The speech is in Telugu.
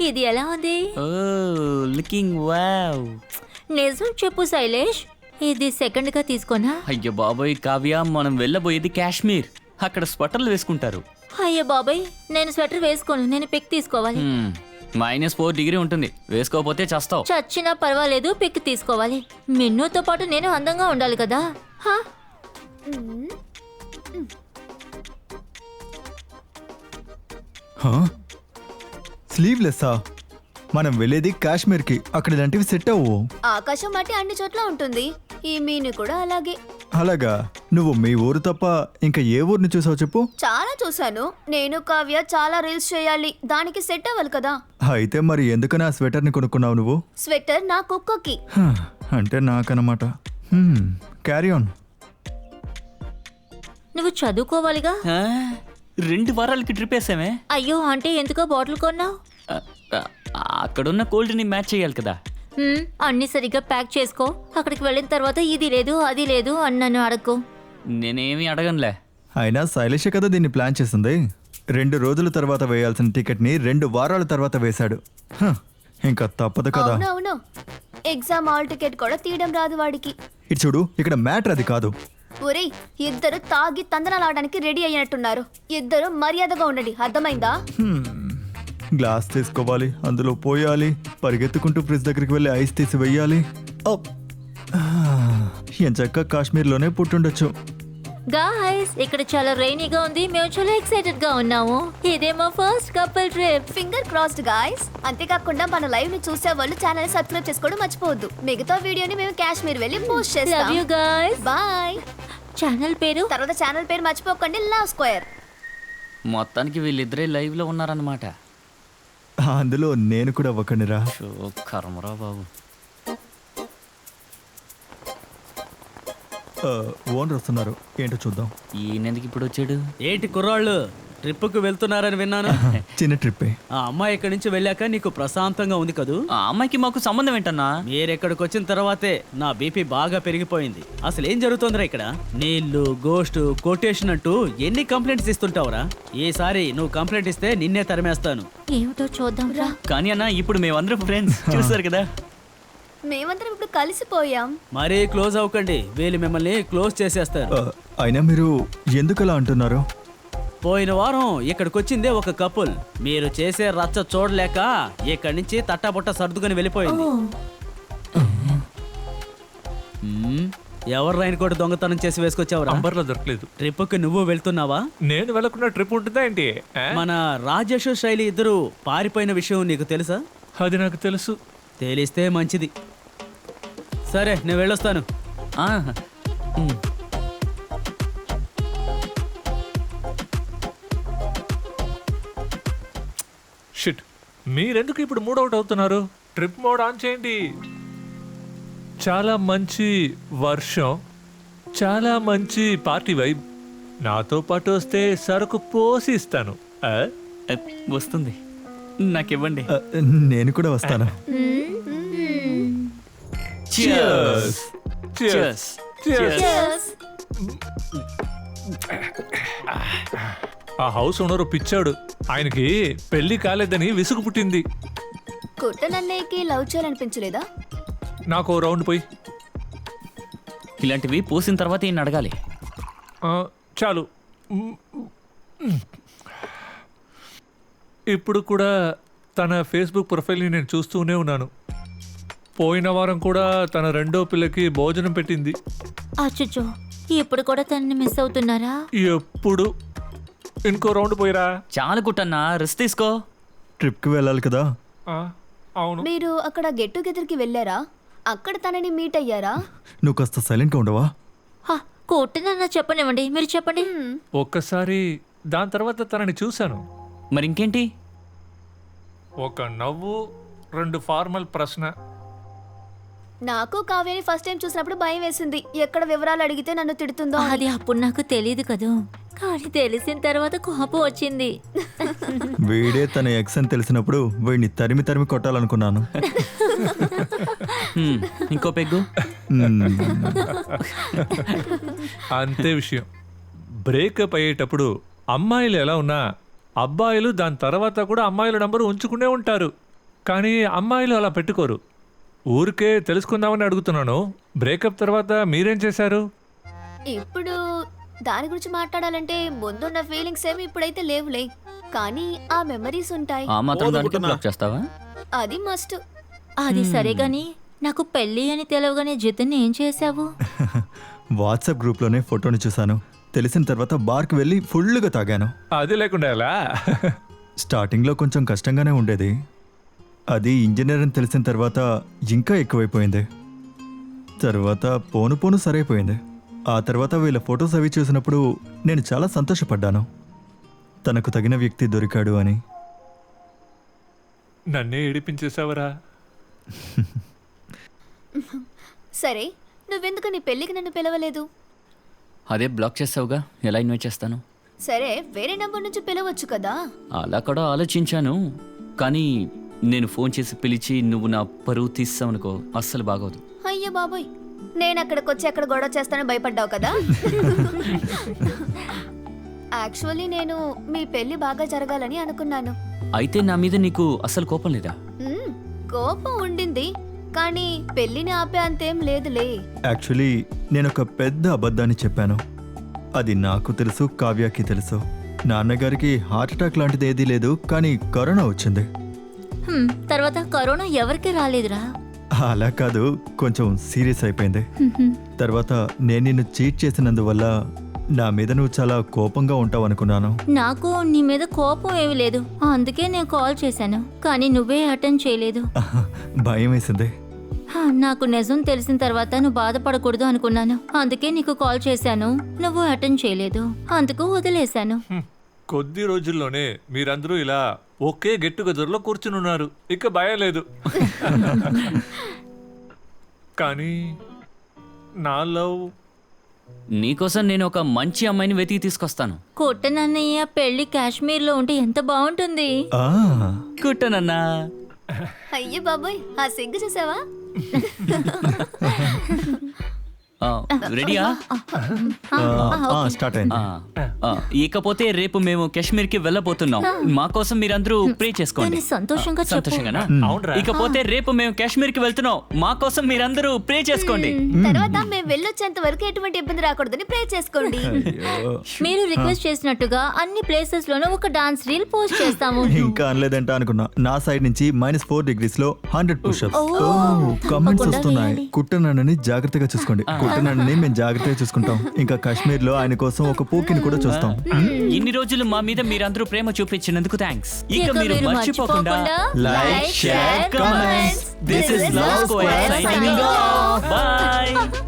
ఇది ఎలా ఉంది? ఓ లుకింగ్ వావ్. నిజం చెప్పు శైలేష్, ఇది సెకండ్ గా తీసుకోనా? అయ్యో బాబోయ్ కావ్య, మనం వెళ్ళబోయేది కాశ్మీర్. అక్కడ స్వెటర్లు వేసుకుంటారు. అయ్యో బాబాయ్, నేను స్వెటర్ వేసుకోను, నేను పిక్ తీసుకోవాలి. -4 డిగ్రీ ఉంటుంది, వేసుకోకపోతే చస్తావు. చచ్చినా పర్వాలేదు, పిక్ తీసుకోవాలి. మిన్నుతో పాటు నేను అందంగా ఉండాలి కదా. హా? స్లీవ్లెస్సా? మనం వెళ్ళేది కాశ్మీర్కి, అక్కడ ఇలాంటివి సెట్ అవ్వు. ఆకాశం మట్టి అన్ని చోట్ల ఉంటుంది, ఈ మీను కూడా అలాగే. అలాగా? నువ్వు మీ ఊరు తప్ప ఇంకా ఏ ఊరిని చూసావు చెప్పు? చాలా చూసాను. నేను కావ్య చాలా రీల్స్ చేయాలి, దానికి సెట్ అవ్వాలి కదా. అయితే మరి ఎందుకని ఆ స్వెటర్ని కొనుక్కున్నావు నువ్వు? స్వెటర్ నా కుక్కకి. అంటే నాకన్నమాట. Carry on. నువ్వు చదువుకోవాలిగా. 2 వారాలకి ట్రిప్ వేసామే. అయ్యో, అంటే ఎందుకో బాటిల్ కొన్నావు? అక్కడున్న కోల్డ్ని మ్యాచ్ చేయాలి కదా. అన్ని సరిగ్గా ప్యాక్ చేసుకో. అక్కడికి వెళ్ళిన తర్వాత ఇది లేదు అది లేదు అని నన్ను అడగకు. నేనేమి అడగనులే. అయినా శైలేషే కదా దీన్ని ప్లాన్ చేసింది. 2 రోజుల తర్వాత వేయాల్సిన టికెట్ని 2 వారాల తర్వాత వేశాడు. ఇంకా తప్పదు కదా. అవును, ఎగ్జామ్ హాల్ టికెట్ కూడా తీయడం రాదు వాడికి. ఇటు చూడు, ఇక్కడ మ్యాటర్ అది కాదు. ఒరేయ్, ఇద్దరు తాగి తందనాలాడడానికి రెడీ అయినట్టున్నారు. ఇద్దరు మర్యాదగా ఉండండి, అర్థమైందా? గ్లాస్ తీసుకోవాలి, అందులో పోయాలి, పరిగెత్తుకుంటూ ఫ్రిడ్జ్ దగ్గరికి వెళ్ళి ఐస్ తీసి వెయ్యాలి. ఎంచక్క కాశ్మీర్లోనే పుట్టుండొచ్చు. గాయ్స్, ఇక్కడ చాలా రైనీగా ఉంది, మేము చాలా ఎక్సైటెడ్ గా ఉన్నాము. ఇదే మా first couple trip. Finger crossed guys. అంతేకాకుండా మన లైవ్ ని చూసే వాళ్ళు ఛానల్ సబ్స్క్రైబ్ చేసుకోవడం మర్చిపోవద్దు. మిగతా వీడియోని మేము కాశ్మీర్ వెళ్ళి పోస్ట్ లవ్ చేస్తాం. You guys. బాయ్. ఛానల్ పేరు? తర్వాత ఛానల్ పేరు మర్చిపోకండి, లవ్ స్క్వేర్. మొత్తానికి వీళ్ళిద్దరే లైవ్ లో ఉన్నారన్నమాట. అందులో నేను కూడా ఒకనిరా. కర్మరా బాబు. ఓనర్ వస్తున్నారు, ఏంటో చూద్దాం. ఈయనెందుకు ఇప్పుడు వచ్చాడు? ఏంటి కుర్రాళ్ళు ట్రిప్కు వెళ్తున్నారని విన్నాను. చిన్న ట్రిప్పే. ఆ అమ్మాయి ఇక్కడి నుంచి వెళ్ళాక నీకు ప్రశాంతంగా ఉంది కదూ? ఆ అమ్మాయికి మాకు సంబంధం ఏంటన్నా? మీరెక్కడికి వచ్చిన తర్వాతే నా బీపీ బాగా పెరిగిపోయింది. అసలు ఏం జరుగుతుందిరా ఇక్కడ? నీళ్లు, గోస్ట్, కొటేషన్ అంటూ ఎన్ని కంప్లైంట్స్ ఇస్తుంటావురా? ఈసారి నువ్వు కంప్లైంట్ ఇస్తే నిన్నే తరిమేస్తాను. ఏమిటో చూద్దాం రా. కానీ అన్న, ఇప్పుడు మేమందరం ఫ్రెండ్స్, చూస్తారు కదా. మేమందరం ఇప్పుడు కలిసిపోయాం. మరీ క్లోజ్ అవ్వకండి, వీళ్ళు మిమ్మల్ని క్లోజ్ చేసేస్తారు. అయినా మీరు ఎందుకు అలా అంటున్నారు? పోయిన వారం ఇక్కడికి వచ్చిందే ఒక కపుల్. మీరు చేసే రచ్చ చూడలేక ఇక్కడి నుంచి తట్టాబుట్ట సర్దుకొని వెళ్ళిపోయింది. ఎవరు రైన్ కోట్ దొంగతనం చేసి వేసుకొచ్చావు? నంబర్లో దొరకలేదు. ట్రిప్కి నువ్వు వెళ్తున్నావా? నేను వెళ్ళకుండా ట్రిప్ ఉంటుందా ఏంటి? మన రాజేష్ శైలి ఇద్దరు పారిపోయిన విషయం నీకు తెలుసా? అది నాకు తెలుసు. తెలిస్తే మంచిది. సరే, నేను వెళ్ళొస్తాను. షిట్, మీరెందుకు ఇప్పుడు మూడ్ అవుట్ అవుతున్నారు? ట్రిప్ మోడ్ ఆన్ చేయండి. చాలా మంచి వర్షం, చాలా మంచి పార్టీ వైబ్. నాతో పాటు వస్తే సరుకు పోసి ఇస్తాను. వస్తుంది, నాకివ్వండి. నేను కూడా వస్తాను. Cheers. Cheers. Cheers. ఆ హౌస్ ఓనరు పిచ్చాడు, ఆయనకి పెళ్లి కాలేదని విసుగు పుట్టింది. కుట్టనన్నయ్యకి లవ్ చేయాలనిపించలేదా? నాకు ఓ రౌండ్ పోయి. ఇలాంటివి పోసిన తర్వాత ఈయన అడగాలి. చాలు. ఇప్పుడు కూడా తన ఫేస్బుక్ ప్రొఫైల్ని నేను చూస్తూనే ఉన్నాను. పోయిన వారం కూడా తన రెండో పిల్లకి భోజనం పెట్టింది. అచ్చో, ఇప్పుడు కూడా తనని మిస్ అవుతున్నారా? ఎప్పుడు? ఇంకో రౌండ్ పోయిరా. చాలా కుట్టన్నా, రెస్ట్ తీసుకో. ట్రిప్కి వెళ్ళాలి కదా. అవును. మీరు అక్కడ గెట్ టుగెదర్ కి వెళ్ళారా? అక్కడ తనని మీట్ అయ్యారా? నువ్వు కాస్త సైలెంట్గా ఉండవా? కొట్టినన్నా చెప్పనివ్వండి, మీరు చెప్పండి. ఒక్కసారి, దాని తర్వాత తనని చూశాను. మరి ఇంకేంటి? ఒక నవ్వు, 2 ఫార్మల్ ప్రశ్న. నాకు కావ్యని ఫస్ట్ టైం చూసినప్పుడు భయం వేసింది. ఎక్కడ వివరాలు అడిగితే నన్ను తిడుతుందో. అది అప్పుడు నాకు తెలియదు కదా, కానీ తెలిసిన తర్వాత కోపం వచ్చింది. వీడే తన ఎక్స్ అని తెలిసినప్పుడు వీడిని తరిమి తరిమి కొట్టాలనుకున్నాను. ఇంకో పెగ్గు. అంతే విషయం. బ్రేకప్ అయ్యేటప్పుడు అమ్మాయిలు ఎలా ఉన్నా అబ్బాయిలు దాని తర్వాత కూడా అమ్మాయిల నంబరు ఉంచుకునే ఉంటారు, కానీ అమ్మాయిలు అలా పెట్టుకోరు. ఊరికే తెలుసుకుందామని అడుగుతున్నాను. బ్రేకప్ తర్వాత మీరేం చేశారు? ఇప్పుడు దాని గురించి మాట్లాడాలంటే ముందున్న ఫీలింగ్స్ ఏమి ఇప్పుడైతే లేవులే, కానీ ఆ మెమరీస్ ఉంటాయి. ఆ మాత్రం దానికి బ్లాక్ చేస్తావా? అది మస్ట్. అది సరే గాని నాకు పెళ్లి అని తెలవగానే జితిన్ ఏం చేశావు? వాట్సాప్ గ్రూప్లోనే ఫోటోని చూశాను. తెలిసిన తర్వాత బార్కి వెళ్ళి ఫుల్గా తాగాను. అది లేకుండా ఎలా? స్టార్టింగ్లో కొంచెం కష్టంగానే ఉండేది. అది ఇంజనీర్ అని తెలిసిన తర్వాత ఇంకా ఎక్కువైపోయింది. తర్వాత పోను పోను సరైపోయింది. ఆ తర్వాత వీళ్ళ ఫొటోస్ అవి చూసినప్పుడు నేను చాలా సంతోషపడ్డాను, తనకు తగిన వ్యక్తి దొరికాడు అని. నన్నే ఏడిపించేశావరా. సరే, నువ్వెందుకు నీ పెళ్ళికి నన్ను పిలవలేదు? అదే బ్లాక్ చేస్తావుగా, ఎలా ఇన్వైట్ చేస్తాను? సరే, వేరే నంబర్ నుంచి పిలవచ్చు కదా. అలా కూడా ఆలోచించాను, కానీ నేను ఫోన్ చేసి పిలిచి నువ్వు నా పరువు తీస్తావనుకో అస్సలు బాగోదు. అయ్యో బాబోయ్, నేను అక్కడికి వచ్చి అక్కడ గొడవ చేస్తానని భయపడ్డావు కదా. యాక్చువల్లీ నేను మీ పెళ్లి బాగా జరగాలని అనుకున్నాను. అయితే నా మీద నీకు అస్సలు కోపం లేదా? కోపం ఉండింది, కానీ పెళ్లిని ఆపే అంతేం లేదులే. యాక్చువల్లీ నేను ఒక పెద్ద అబద్ధాన్ని చెప్పాను. అది నాకు తెలుసు, కావ్యకి తెలుసు. నాన్నగారికి హార్ట్ అటాక్ లాంటిది ఏదీ లేదు, కానీ కరోనా వచ్చింది. తర్వాత కరోనా ఎవరికి రాలేదురా? అలా కాదు, కొంచెం సీరియస్ అయిపోయింది. తర్వాత నేను నిన్ను చీట్ చేసినందువల్ల నా మీద నువ్వు చాలా కోపంగా ఉంటావు అనుకున్నాను. నాకు నీ మీద కోపం ఏమీ లేదు, అందుకే నేను కాల్ చేశాను, కానీ నువ్వే అటెండ్ చేయలేదు. భయం వేసింది. నాకు నిజం తెలిసిన తర్వాత నువ్వు బాధపడకూడదు అనుకున్నాను, అందుకే నీకు కాల్ చేశాను. నువ్వు అటెండ్ చేయలేదు, అందుకు వదిలేశాను. కొద్ది రోజుల్లోనే మీరందరూ ఇలా ఒకే గెట్ టుగెదర్లో కూర్చుని ఉన్నారు, ఇక భయం లేదు. కానీ నా లవ్ నీకోసం నేను ఒక మంచి అమ్మాయిని వెతికి తీసుకొస్తాను. కొట్టనన్నయ్య పెళ్లి కాశ్మీర్లో ఉంటే ఎంత బాగుంటుంది. ఆ, కుట్టనన్నా. అయ్యో బాబోయ్, ఆ సిగ్గు చూసావా? రెడీయా? స్టార్ట్ అయింది. ఇకపోతే రేపు మేము కాశ్మీర్కి వెళ్ళబోతున్నాం. మా కోసం మీరందరూ ప్రే చేసుకోండి. కానీ సంతోషంగా చెప్పు. సంతోషంగానా? అవునరా. ఇకపోతే రేపు మేము కాశ్మీర్కి వెళ్తున్నాం. మా కోసం మీరందరూ ప్రే చేసుకోండి. తర్వాత మేము వెళ్ళొచ్చేంత వరకు ఎటువంటి ఇబ్బంది రాకూడదని ప్రే చేసుకోండి. మీరు రిక్వెస్ట్ చేసినట్టుగా అన్ని ప్లేసెస్ లోనూ ఒక డాన్స్ రీల్ పోస్ట్ చేస్తాము. ఇంకా అనలేదంట అనుకున్నా. నా సైడ్ నుంచి -4 degrees లో 100 పుషప్స్. కమెంట్స్ వస్తున్నాయి. కుట్టనని జాగ్రత్తగా చూసుకోండి. కుట్టనని మేము జాగ్రత్తగా చూసుకుంటాం. ఇంకా కాశ్మీర్ లో ఆయన కోసం ఒక పూకిని కూడా చూస్తాం. ఇన్ని రోజులు మా మీద మీరందరూ ప్రేమ చూపించినందుకు థ్యాంక్స్. ఇక ఇక మీరు మీరు మర్చిపోకుండా మర్చిపోకుండా like, share, comments. This is Love Square signing off. Bye.